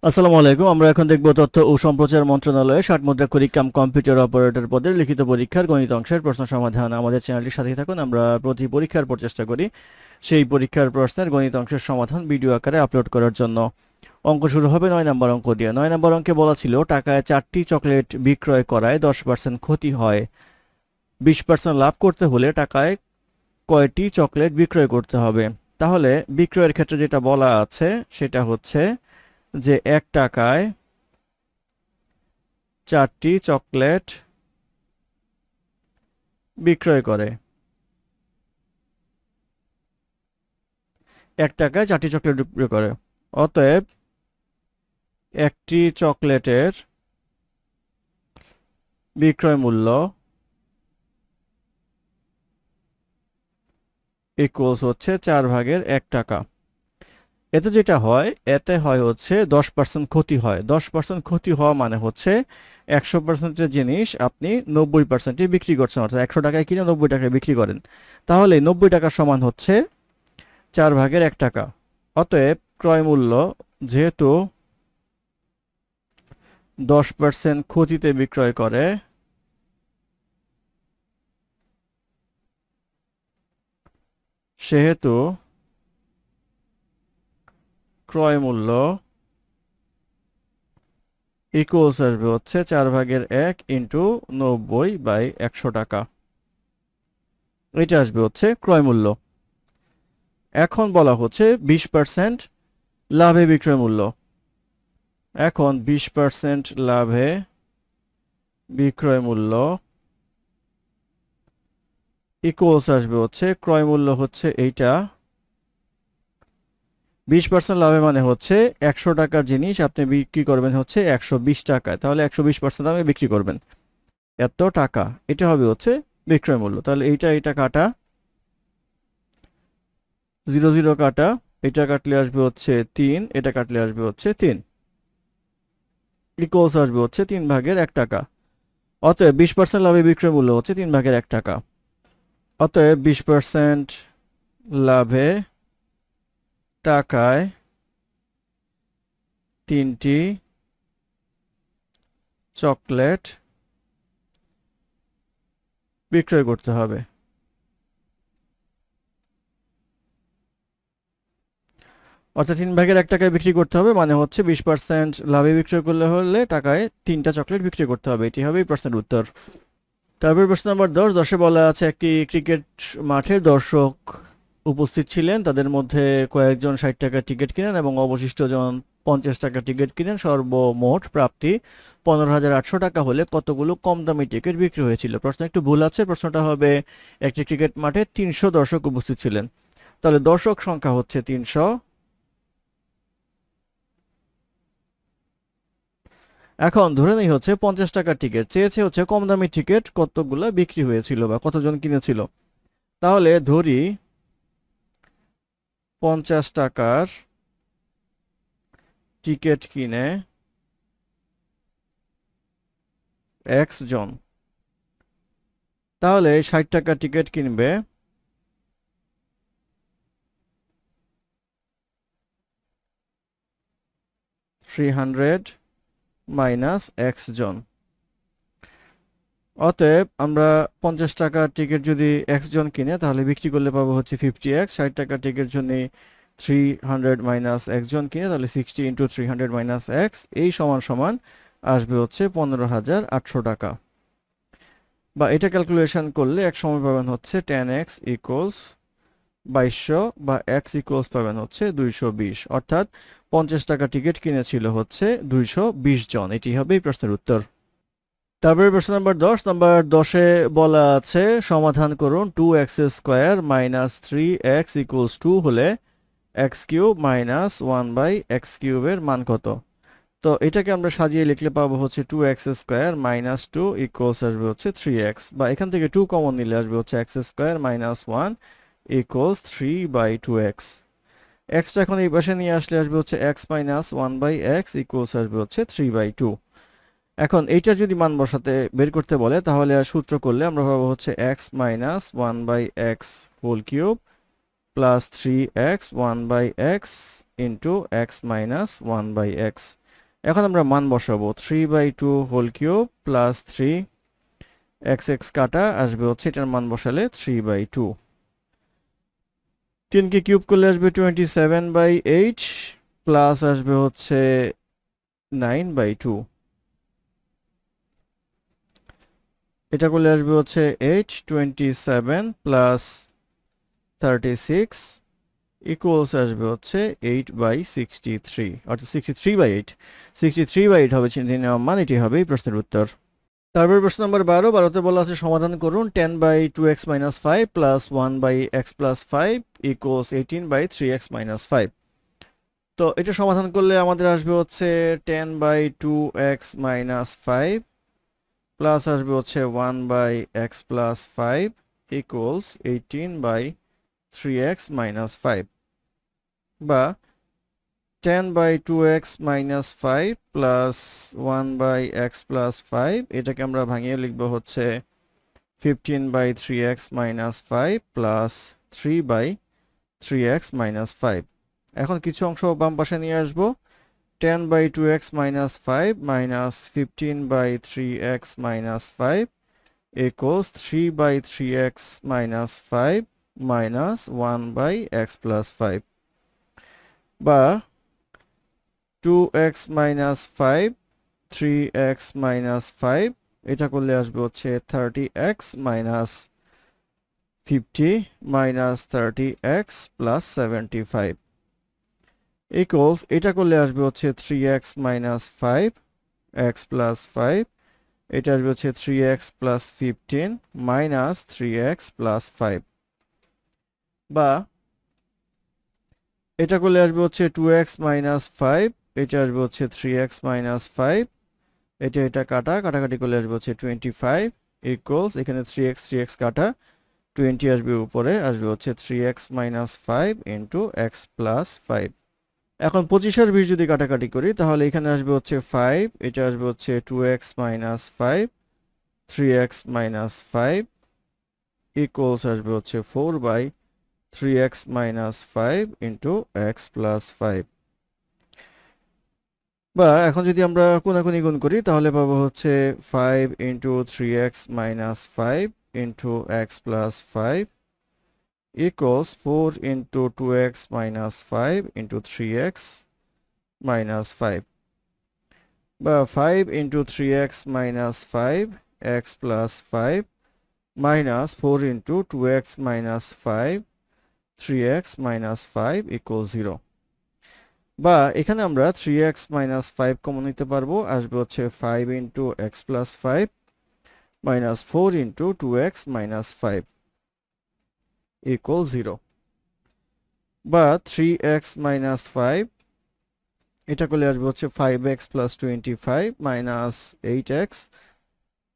আসসালামু আলাইকুম। আমরা এখন দেখব তথ্য ও সম্প্রচার মন্ত্রণালয়ে 60 মুদ্রাক্ষরিক কাম কম্পিউটার অপারেটর পদের লিখিত পরীক্ষার গণিত অংশের প্রশ্ন সমাধান। আমাদের চ্যানেলটির সাথেই থাকুন। আমরা প্রতি পরীক্ষার পর চেষ্টা করি সেই পরীক্ষার প্রশ্নের গণিত অংশের সমাধান ভিডিও আকারে আপলোড করার জন্য। অঙ্ক শুরু হবে 9 নম্বর অঙ্ক দিয়ে। 9 নম্বর অঙ্কে বলা ছিল টাকায় 4টি চকলেট বিক্রয় করায় 10% ক্ষতি হয়। 20% লাভ করতে হলে টাকায় কয়টি চকলেট বিক্রয় করতে হবে? তাহলে বিক্রয়ের ক্ষেত্রে যেটা বলা আছে সেটা হচ্ছে যে 1 টাকায় 4টি চকলেট বিক্রয় করে। 1 টাকায় 4টি চকলেট বিক্রয় করে। অতএব একটি চকলেটের বিক্রয় মূল্য ইকুয়ালস হচ্ছে 4/1 টাকা। এতে যেটা হয়, এতে হয় হচ্ছে 10% ক্ষতি হয়। 10% ক্ষতি হওয়া মানে হচ্ছে 100%-এর জিনিস আপনি 90%-এ বিক্রি করছেন, অর্থাৎ 100 টাকায় কিনে 90 টাকায় বিক্রি করেন। তাহলে 90 টাকা সমান হচ্ছে 4/1 টাকা। অতএব ক্রয় মূল্য যেহেতু 10% ক্ষতিতে বিক্রয় করে, সেহেতু ক্রয় মূল্য ইকুয়ালস আসবে হচ্ছে 4/1 ইন্টু 90/100 টাকা। এটা আসবে হচ্ছে ক্রয় মূল্য। এখন বলা হচ্ছে 20% লাভে বিক্রয় মূল্য। এখন 20% লাভে বিক্রয় মূল্য ইকুয়ালস আসবে হচ্ছে ক্রয় মূল্য হচ্ছে এইটা। 20% লাভে মানে হচ্ছে 100 টাকার জিনিস আপনি বিক্রি করবেন হচ্ছে 120 টাকায়। তাহলে 120% দামে বিক্রি করবেন, এত টাকা। এটা হবে হচ্ছে বিক্রয় মূল্য। তাহলে এইটা কাটা, 0 0 কাটা, এটা কাটলে আসবে হচ্ছে 3, এটা কাটলে আসবে হচ্ছে 3, ইকুয়ালস আসবে হচ্ছে 3/1 টাকা। অতএব 20% লাভে বিক্রয় মূল্য হচ্ছে 3/1 টাকা। অতএব 20% লাভে টাকায় 3টি চকলেট বিক্রয় করতে হবে। অর্থাৎ 3/1 টাকায় বিক্রি করতে হবে, মানে হচ্ছে 20% লাভে বিক্রয় করলে হলে টাকায় 3টা চকলেট বিক্রি করতে হবে। এটি হবে এই প্রশ্নের উত্তর। তারপর প্রশ্ন নম্বর 10। 10-এ বলা আছে একটি ক্রিকেট মাঠে দর্শক উপস্থিত ছিলেন। তাদের মধ্যে কয়েকজন 60 টাকার টিকিট কিনেন এবং অবশিষ্ট জন 50 টাকার টিকিট কিনেন। সর্বমোট প্রাপ্তি 15,800 টাকা হলে কতগুলো কম দামি টিকিট বিক্রি হয়েছিল? প্রশ্ন একটু ভুল আছে। প্রশ্নটা হবে একটি ক্রিকেট মাঠে 300 দর্শক উপস্থিত ছিলেন। তাহলে দর্শক সংখ্যা হচ্ছে 300। এখন ধরে নেই হচ্ছে 50 টাকার টিকিট চেয়েছে, হচ্ছে কম দামি টিকিট কতগুলো বিক্রি হয়েছিল বা কতজন কিনেছিল। তাহলে ধরি 50 টাকার টিকিট কিনে x জন, তাহলে 60 টাকার টিকিট কিনবে 300 মাইনাস x জন। অতএব আমরা 50 টাকার টিকিট যদি x জন কিনে তাহলে বিক্রি করলে পাবো হচ্ছে 50x। 60 টাকার টিকিট জন্য 300 মাইনাস x জন কিনে তাহলে 60 ইন্টু 300 মাইনাস x, এই সমান সমান আসবে হচ্ছে 15,800 টাকা। বা এটা ক্যালকুলেশন করলে এক সময় পাবেন হচ্ছে 10x ইকুয়ালস 2200 বা x ইকুয়ালস পাবেন হচ্ছে 220। অর্থাৎ 50 টাকা টিকিট কিনেছিল হচ্ছে 220 জন। এটি হবে এই প্রশ্নের উত্তর। তারপরে প্রশ্ন নাম্বার 10। নাম্বার 10-এ বলা আছে সমাধান করুন 2x square minus 3x equals 2 হলে x কিউব মাইনাস 1/x কিউবের মান কত? তো এটাকে আমরা সাজিয়ে লিখলে পাবো হচ্ছে 2x স্কোয়ার মাইনাস 2 ইকুয়ালস আসবে হচ্ছে 3x, বা এখান থেকে 2 কমন নিলে আসবে হচ্ছে x square minus 1 equals 3/2x। xটা এখন এই পাশে নিয়ে আসলে আসবে হচ্ছে x মাইনাস 1/x ইকুয়ালস আসবে হচ্ছে 3/2। এখন এইটা যদি মান বসাতে বের করতে বলে তাহলে সূত্র করলে আমরা পাবো হচ্ছে x minus 1/x whole cube plus 3x 1/x into x minus 1/x। এখন আমরা মান বসাবো 3/2 whole cube plus 3 X X কাটা আসবে হচ্ছে এটার মান বসালে 3/2। 3 কে কিউব করলে আসবে 27/8 প্লাস আসবে হচ্ছে 9/2। এটা করলে আসবে হচ্ছে 8 27 প্লাস 36 ইকুয়ালস আসবে হচ্ছে 8/63 অর্থাৎ 63/8। 63/8 হবে চিহ্নিত নেওয়া মান, এটি হবে এই প্রশ্নের উত্তর। তারপর প্রশ্ন নম্বর 12তে বলা আছে সমাধান করুন 10/2x - 5 plus 1/x plus 5 equals 18/3x - 5। তো এটা সমাধান করলে আমাদের আসবে হচ্ছে 10/2x - 5 প্লাস আসবে হচ্ছে 1/x প্লাস 5 ইকুয়ালস 18/3x - 5, বা 10/2x - 5 প্লাস 1/x প্লাস 5 এটাকে আমরা ভাঙিয়ে লিখব হচ্ছে 15/3x - 5 প্লাস 3/3x - 5। এখন কিছু অংশ বাম পাশে নিয়ে আসব। 10/2x - 5 minus 15/3x - 5 equals 3/3x - 5 minus 1/x plus 5, বা 2x - 5 3x - 5 এটা করলে আসবে হচ্ছে 30x minus 50 minus 30x plus 75 equals এটা করলে আসবে হচ্ছে 3x - 5 x প্লাস 5 এটা আসবে হচ্ছে 3x plus 15 minus 3x plus 5, বা এটা করলে আসবে হচ্ছে 2x - 5 এটা আসবে হচ্ছে 3x - 5 এটা কাটাকাটি করলে আসবে হচ্ছে 25 ইকুয়ালস এখানে 3x 3x কাটা 20 আসবে উপরে আসবে হচ্ছে 3x - 5 ইন্টু x প্লাস 5। এখন 25 আর 20 যদি কাটাকাটি করি তাহলে এখানে আসবে হচ্ছে 5 এটা আসবে হচ্ছে 2x - 5 3x - 5 ইকুয়ালস আসবে হচ্ছে 4/3x - 5 ইন্টু x প্লাস 5, বা এখন যদি আমরা কোনাকুনি গুণ করি তাহলে পাবো হচ্ছে 5 into 3x - 5 into x plus 5 equals 4 into 2x minus 5 into 3x minus 5, বা 5 into 3x minus 5 x plus 5 minus 4 into 2x minus 5 3x minus 5 equals 0, বা এখানে আমরা 3x minus 5 কমন নিতে পারবো আসবে হচ্ছে 5 into x plus 5 minus 4 into 2x minus 5 equals 0, বা 3x minus 5 এটা করলে আসবে হচ্ছে 5x plus 25 minus 8x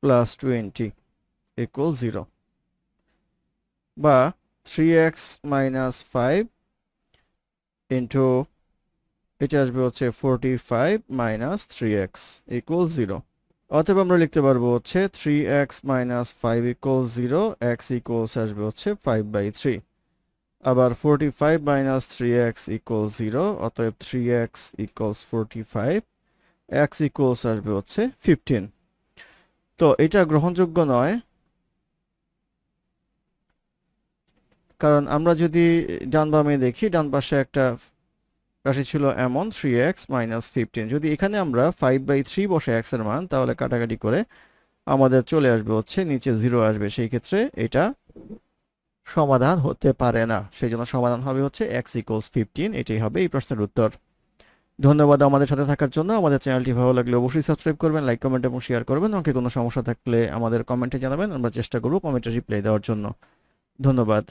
plus 20 equals 0, বা 3x minus 5 into এটা আসবে হচ্ছে 45 minus 3x equals 0। অতএব আমরা লিখতে পারবো হচ্ছে 3x minus 5 equals 0, x equals আসবে হচ্ছে 5/3, আবার 45 minus 3x equals 0, অতএব 3x equals 45, x equals আসবে হচ্ছে 15। তো এটা গ্রহণযোগ্য নয়, কারণ আমরা যদি ডান বামে দেখি ডান পাশে একটা রাশি ছিল এমন 3x minus 15, যদি এখানে আমরা 5/3 বসে x এর মান তাহলে কাটাকাটি করে আমাদের চলে আসবে হচ্ছে নিচে 0 আসবে, সেই ক্ষেত্রে এটা সমাধান হতে পারে না, সেই জন্য সমাধান হবে হচ্ছে x equals 15, এটাই হবে এই প্রশ্নের উত্তর। ধন্যবাদ আমাদের সাথে থাকার জন্য। আমাদের চ্যানেলটি ভালো লাগলে অবশ্যই সাবস্ক্রাইব করবেন, লাইক কমেন্ট এবং শেয়ার করবেন। আমাকে কোনো সমস্যা থাকলে আমাদের কমেন্টে জানাবেন, আমরা চেষ্টা করব কমেন্টে রিপ্লাই দেওয়ার জন্য। ধন্যবাদ।